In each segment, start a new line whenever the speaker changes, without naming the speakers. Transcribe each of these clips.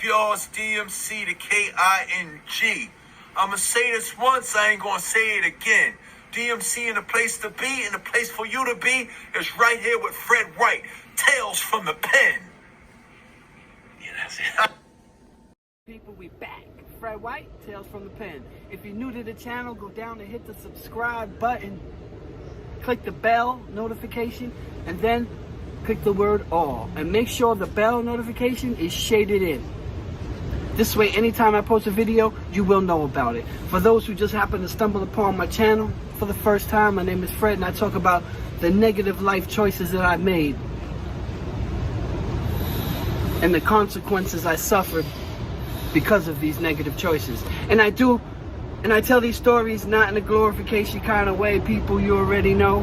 y'all? It's DMC to KING. I'ma say this once, I ain't gonna say it again. DMC in the place to be, and the place for you to be is right here with Fred White. Tales from the pen. Yeah, that's it.
People, we back. Fred White, Tales from the Pen. If you're new to the channel, go down and hit the subscribe button. Click the bell notification, and then click the word all. And make sure the bell notification is shaded in. This way, anytime I post a video, you will know about it. For those who just happen to stumble upon my channel for the first time, my name is Fred, and I talk about the negative life choices that I made and the consequences I suffered because of these negative choices. And I tell these stories not in a glorification kind of way, people, you already know.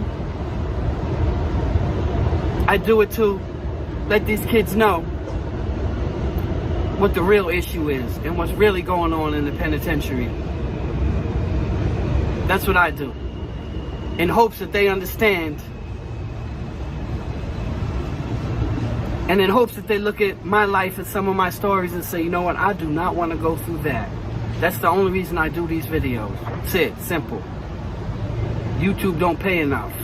I do it to let these kids know what the real issue is and what's really going on in the penitentiary. That's what I do, in hopes that they understand, and in hopes that they look at my life and some of my stories and say, you know what, I do not want to go through that. That's the only reason I do these videos. That's it, simple. YouTube don't pay enough.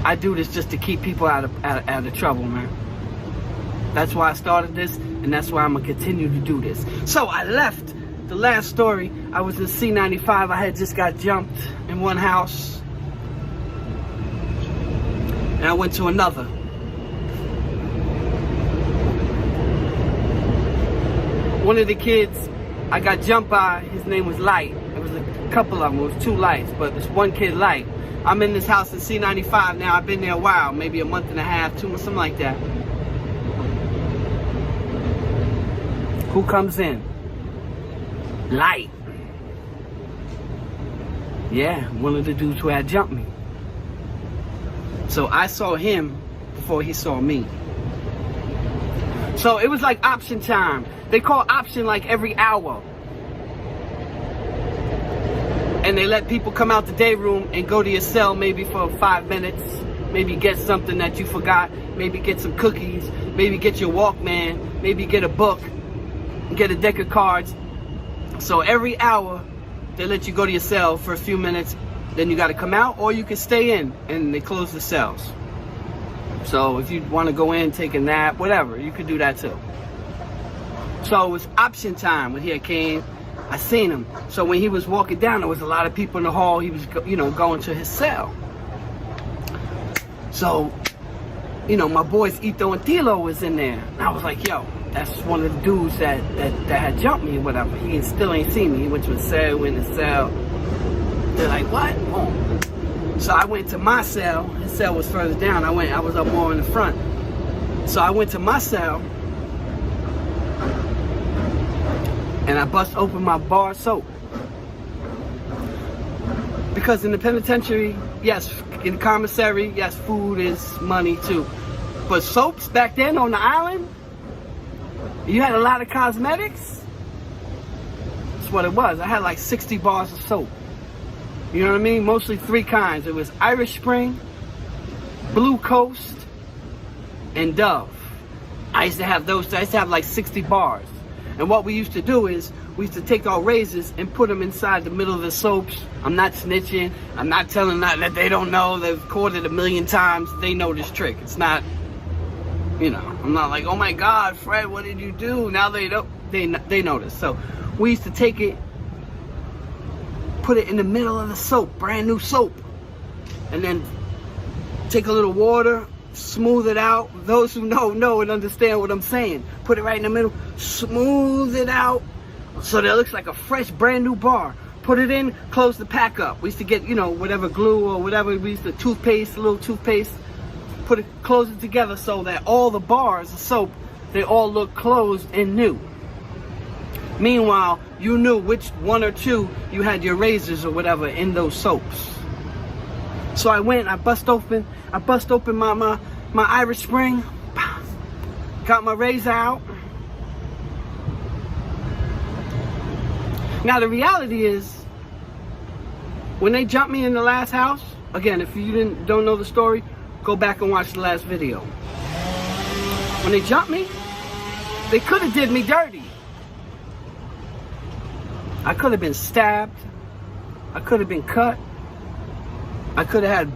I do this just to keep people out of trouble, man. That's why I started this, and that's why I'm going to continue to do this. So I left the last story. I was in C-95. I had just got jumped in one house, and I went to another. One of the kids I got jumped by, his name was Light. It was a couple of them. It was two Lights, but this one kid, Light. I'm in this house in C-95 now. I've been there a while, maybe a month and a half, 2 months, something like that. Who comes in? Light. Yeah, one of the dudes who had jumped me. So I saw him before he saw me. So it was like option time. They call option like every hour. And they let people come out the day room and go to your cell maybe for 5 minutes. Maybe get something that you forgot. Maybe get some cookies. Maybe get your Walkman. Maybe get a book. Get a deck of cards. So every hour they let you go to your cell for a few minutes, then you got to come out, or you can stay in and they close the cells. So if you want to go in, take a nap, whatever, you could do that too. So it was option time when he came. I seen him. So when he was walking down, there was a lot of people in the hall. He was, going to his cell. So, my boys Ito and Tilo was in there. And I was like, yo, that's one of the dudes that had jumped me or whatever. He still ain't seen me. He went to his cell, went in the cell. They're like, what? Oh. So I went to my cell. His cell was further down. I was up more in the front. So I went to my cell, and I bust open my bar soap. Because in the penitentiary, yes, in commissary, yes, food is money too. But soaps back then on the island, you had a lot of cosmetics. That's what it was. I had like 60 bars of soap. You know what I mean? Mostly 3 kinds. It was Irish Spring, Blue Coast, and Dove. I used to have those. I used to have like 60 bars. And what we used to do is, we used to take our razors and put them inside the middle of the soaps. I'm not snitching. I'm not telling that they don't know. They've caught it 1,000,000 times. They know this trick. It's not, I'm not like, oh my God, Fred, what did you do? Now they don't. They know this. So we used to take it, put it in the middle of the soap, brand new soap, and then take a little water, smooth it out. Those who know and understand what I'm saying. Put it right in the middle, smooth it out, so that it looks like a fresh, brand new bar. Put it in, close the pack up. We used to get, whatever glue or whatever. We used to toothpaste, a little toothpaste. Close it together so that all the bars of soap, they all look closed and new. Meanwhile, you knew which 1 or 2 you had your razors or whatever in those soaps. So I went, I bust open my Irish Spring, got my razor out. Now the reality is, when they jumped me in the last house, again, if you don't know the story, go back and watch the last video. When they jumped me, They could have did me dirty. I could have been stabbed. I could have been cut. I could have had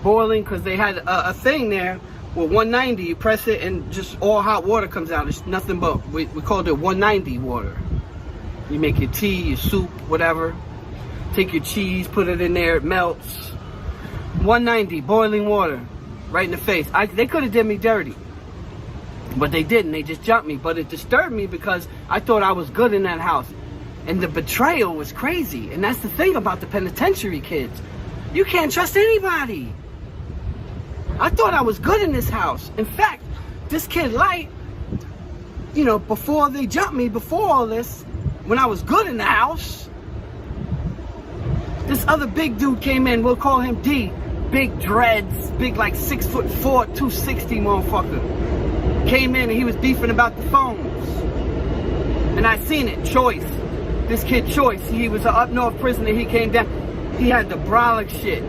boiling, because they had a thing there with 190. You press it and just all hot water comes out. It's nothing but, we called it 190 water. You make your tea, your soup, whatever. Take your cheese, put it in there, it melts. 190, boiling water, right in the face. They could have did me dirty. But they didn't, they just jumped me. But it disturbed me because I thought I was good in that house. And the betrayal was crazy. And that's the thing about the penitentiary kids. You can't trust anybody. I thought I was good in this house. In fact, this kid Light, you know, before they jumped me, before all this, when I was good in the house, this other big dude came in, we'll call him D. Big dreads, big like 6'4", 260 motherfucker. Came in and he was beefing about the phones. And I seen it, Choice. This kid Choice, he was an up north prisoner, he came down. He had the brolic shit.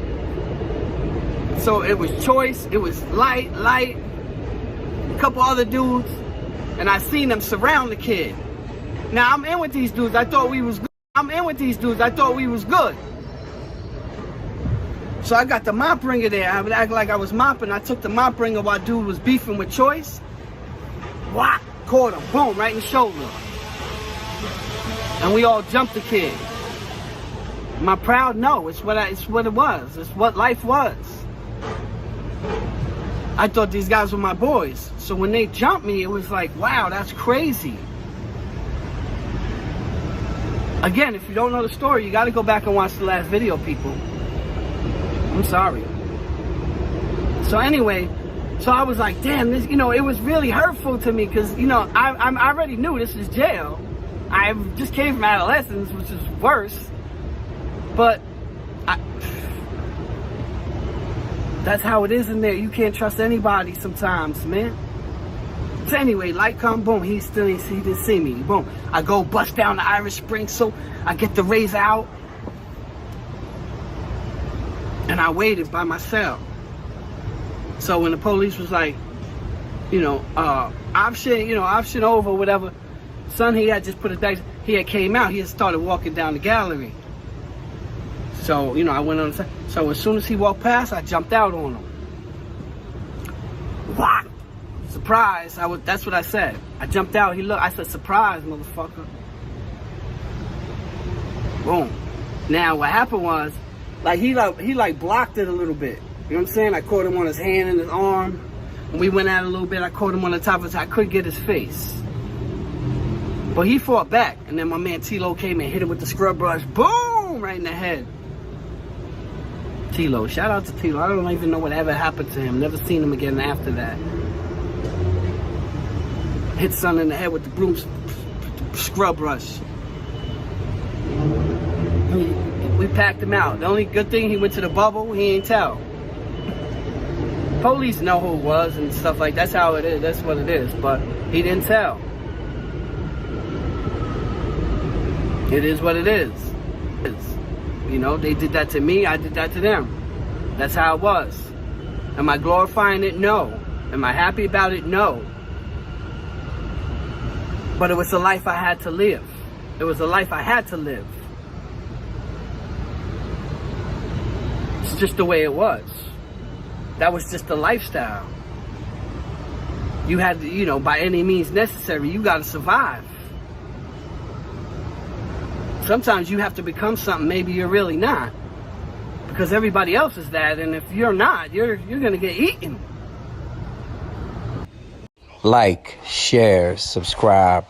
So it was Choice, it was Light, a couple other dudes, and I seen them surround the kid. Now I'm in with these dudes, I thought we was good. So I got the mop ringer there. I would act like I was mopping. I took the mop ringer while dude was beefing with Choice. Whack! Caught him. Boom! Right in the shoulder. And we all jumped the kid. Am I proud? No. It's what it was. It's what life was. I thought these guys were my boys. So when they jumped me, it was like, wow, that's crazy. Again, if you don't know the story, you got to go back and watch the last video, people. I'm sorry. So anyway, so I was like, damn, this, you know, it was really hurtful to me because, you know, I already knew this is jail. I just came from adolescence, which is worse. But that's how it is in there. You can't trust anybody sometimes, man. So anyway, Light come, boom, he didn't see me. Boom. I go bust down the Irish Spring, so I get the razor out. And I waited by myself. So when the police was like, you know, option over, whatever, son, he had just put it back. He had came out. He had started walking down the gallery. So, you know, I went on the side. So as soon as he walked past, I jumped out on him. What? Surprise. That's what I said. I jumped out. He looked. I said, surprise, motherfucker. Boom. Now, what happened was, like, he blocked it a little bit. You know what I'm saying? I caught him on his hand and his arm. And we went at it a little bit. I caught him on the top of his head. I couldn't get his face. But he fought back. And then my man T-Lo came and hit him with the scrub brush. Boom! Right in the head. T-Lo. Shout out to T-Lo. I don't even know whatever happened to him. Never seen him again after that. Hit son in the head with the broom scrub brush. We packed him out. The only good thing, he went to the bubble, he ain't tell. Police know who it was and stuff like that. That's how it is. That's what it is. But he didn't tell. It is what it is. You know, they did that to me, I did that to them. That's how it was. Am I glorifying it? No. Am I happy about it? No. But it was a life I had to live. It was a life I had to live. It's just the way it was. That was just the lifestyle. You had to, you know, by any means necessary, you got to survive. Sometimes you have to become something maybe you're really not. Because everybody else is that, and if you're not, you're going to get eaten.
Like, share, subscribe.